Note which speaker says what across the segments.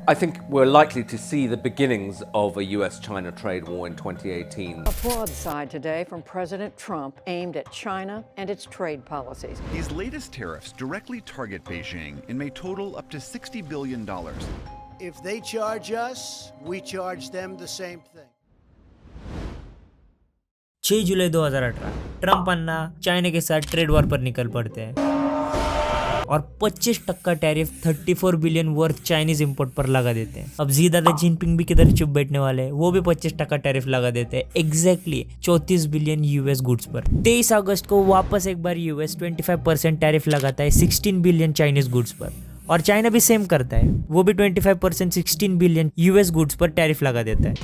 Speaker 1: I think we're likely to see the beginnings of a US-China trade war in 2018.
Speaker 2: A broad side today from President Trump aimed at China and its trade policies.
Speaker 3: These latest tariffs directly target Beijing and may total up to $60 billion.
Speaker 4: If they charge us, we charge them the same thing.
Speaker 5: 6 July 2018 Trump Anna China के साथ trade war पर निकल पड़ते हैं और 25% tariff 34 billion worth Chinese import पर लगा देते हैं। अब जी दादा जिनपिंग भी किधर चुप बैठने वाले हैं, वो भी 25% टैरिफ लगा देते हैं एग्जैक्टली 34 बिलियन यूएस गुड्स पर। 23 अगस्त को वापस एक बार यूएस 25% टैरिफ लगाता है 16 बिलियन चाइनीज गुड्स पर और चाइना भी सेम करता है, वो भी 25% 16 बिलियन यूएस गुड्स पर टैरिफ लगा देता है।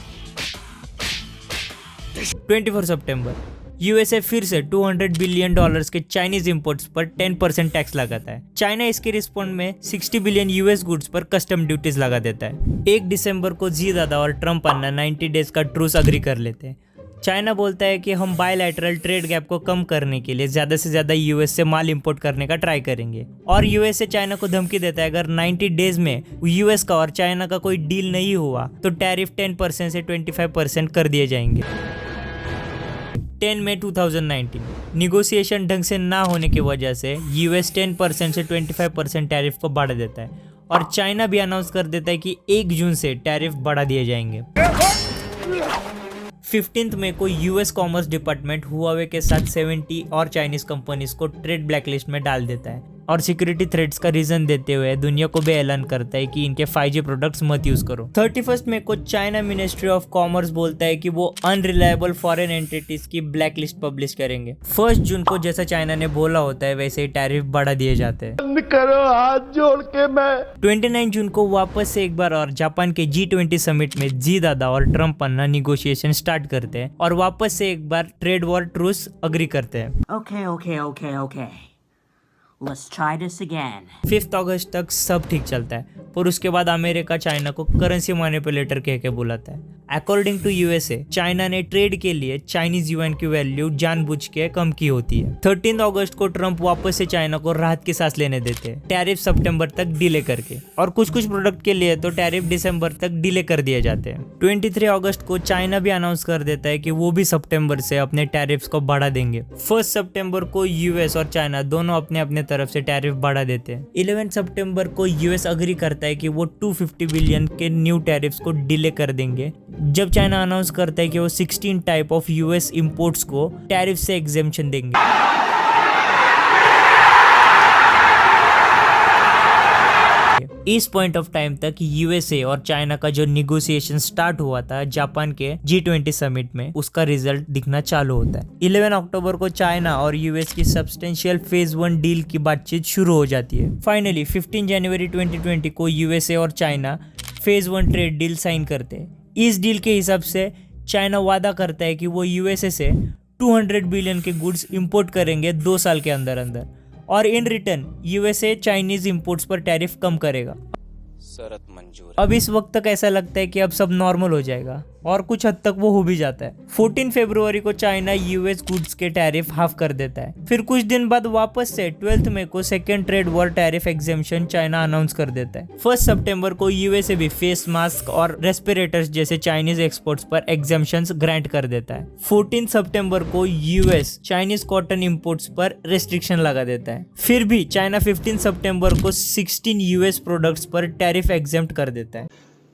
Speaker 5: 24 सितंबर यूएसए फिर से $200 बिलियन के चाइनीज इंपोर्ट्स पर 10% टैक्स लगाता है। चाइना इसके रिस्पॉन्ड में 60 बिलियन यूएस गुड्स पर कस्टम ड्यूटीज लगा देता है। 1 दिसंबर को जी दादा और ट्रंप अन्ना 90 डेज का ट्रूस अग्री कर लेते हैं। चाइना बोलता है कि हम बायलैटरल ट्रेड गैप को कम करने के लिए ज्यादा से ज्यादा यूएस से माल इंपोर्ट करने का ट्राई करेंगे और यूएस से चाइना को धमकी देता है अगर 90 डेज में यूएस का और चाइना का कोई डील नहीं हुआ तो टैरिफ 10% से 25% कर दिए जाएंगे। 10 मई 2019 निगोशिएशन ढंग से ना होने की वजह से यूएस 10% से 25% टैरिफ को बढ़ा देता है और चाइना भी अनाउंस कर देता है कि 1 जून से टैरिफ बढ़ा दिए जाएंगे। 15 मई को यूएस कॉमर्स डिपार्टमेंट हुआवे के साथ 70 और चाइनीज कंपनीज को ट्रेड ब्लैकलिस्ट में डाल देता है और सिक्योरिटी थ्रेट्स का रीजन देते हुए दुनिया को भी ऐलान करता है कि इनके 5G प्रोडक्ट्स मत यूज करो। 31 मई को चाइना मिनिस्ट्री ऑफ कॉमर्स बोलता है कि वो अनरिलायबल फॉरेन एंटिटीज की ब्लैक लिस्ट पब्लिश करेंगे। 1 जून को जैसा चाइना ने बोला होता है वैसे ही टैरिफ बढ़ा दिए जाते हैं।
Speaker 4: बंद करो हाथ जोड़ के मैं।
Speaker 5: 29 जून को वापस से एक बार और जापान के G20 समिट में जी दादा और ट्रंप अन्ना निगोशिएशन स्टार्ट करते हैं और वापस से एक बार ट्रेड वॉर ट्रूस अग्री करते हैं।
Speaker 6: Okay. Let's try this again.
Speaker 5: 5 अगस्त तक सब ठीक चलता है पर उसके बाद अमेरिका चाइना को करेंसी मैनिपुलेटर कह के बुलाता है। अकॉर्डिंग टू यूएसए चाइना ने ट्रेड के लिए चाइनीज युआन की वैल्यू जानबूझ के कम की होती है। 13 अगस्त को ट्रंप वापस से चाइना को राहत की सांस लेने देते हैं टैरिफ सितंबर तक डिले करके और कुछ प्रोडक्ट के लिए तो टैरिफ दिसंबर तक डिले कर दिए जाते हैं। 23 अगस्त को चाइना भी अनाउंस कर देता है कि वो भी सितंबर से अपने टैरिफ्स को बढ़ा देंगे। 1 सितंबर को यूएस और चाइना दोनों अपने अपने तरफ से टैरिफ बढ़ा देते हैं। 11 सितंबर को यूएस अग्री करता है कि वो 250 बिलियन के न्यू टैरिफ्स को डिले कर देंगे जब चाइना अनाउंस करता है कि वो 16 टाइप ऑफ यूएस इंपोर्ट्स को टैरिफ से एग्जेम्पशन देंगे। इस पॉइंट ऑफ टाइम तक यूएसए और चाइना का जो निगोशिएशन स्टार्ट हुआ था जापान के G20 समिट में उसका रिजल्ट दिखना चालू होता है। 11 अक्टूबर को चाइना और यूएस की सब्सटेंशियल फेज 1 डील की बातचीत शुरू हो जाती है। फाइनली 15 जनवरी 2020 को यूएसए और China phase 1 trade deal sign करते हैं। इस डील के हिसाब से चाइना वादा करता है कि वो यूएसए से 200 बिलियन के गुड्स इंपोर्ट करेंगे 2 साल के अंदर और in return USA Chinese imports पर टैरिफ कम करेगा।
Speaker 7: शरत मंजूर।
Speaker 5: अब इस वक्त तक ऐसा लगता है कि अब सब नॉर्मल हो जाएगा और कुछ हद तक वो हो भी जाता है। 14 फरवरी को चाइना यूएस गुड्स के टैरिफ हाफ कर देता है। फिर कुछ दिन बाद वापस से 12 मई को second trade war tariff exemption China announce कर देता है। 1 सितंबर को यूएसए भी फेस मास्क और रेस्पिरेटर्स जैसे चाइनीज एक्सपोर्ट्स पर एग्जेम्पशंस ग्रांट कर देता है। 14 सितंबर को यूएस चाइनीज कॉटन इंपोर्ट्स पर रेस्ट्रिक्शन लगा देता है। फिर भी चाइना 15 सितंबर को 16 यूएस प्रोडक्ट्स पर टैरिफ एग्जेम्प्ट कर देता है।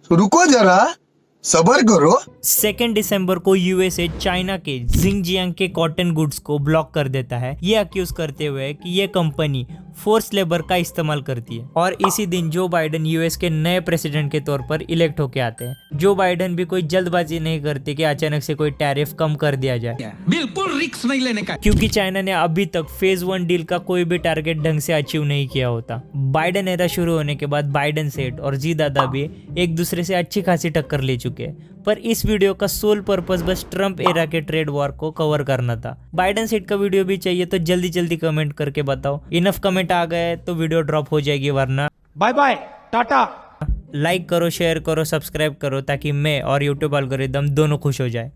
Speaker 8: रुको जरा सबर करो।
Speaker 5: 2 दिसंबर को यूएसए चाइना के जिंगजियांग के कॉटन गुड्स को ब्लॉक कर देता है ये अक्यूज करते हुए कि ये कंपनी फोर्स लेबर का इस्तेमाल करती है और इसी दिन जो बाइडेन यूएस के नए प्रेसिडेंट के तौर पर इलेक्ट होके आते हैं। जो बाइडेन भी कोई जल्दबाजी नहीं करते कि अचानक से कोई टैरिफ कम कर दिया जाए,
Speaker 9: बिल्कुल रिस्क नहीं लेने का,
Speaker 5: क्योंकि चाइना ने अभी तक फेज 1 डील का कोई भी टारगेट ढंग से अचीव नहीं किया होता। बाइडेन एरा शुरू होने के बाद बाइडेन सेठ और जी दादा भी एक दूसरे से अच्छी खासी टक्कर ले चुके हैं पर इस वीडियो का सोल पर्पस बस ट्रंप एरा के ट्रेड वॉर को कवर करना था। बाइडेन सेट का वीडियो भी चाहिए तो जल्दी कमेंट करके बताओ। इनफ कमेंट आ गए तो वीडियो ड्रॉप हो जाएगी, वरना
Speaker 9: बाय बाय टाटा।
Speaker 5: लाइक करो, शेयर करो, सब्सक्राइब करो ताकि मैं और यूट्यूब एल्गोरिदम दोनों खुश हो जाए।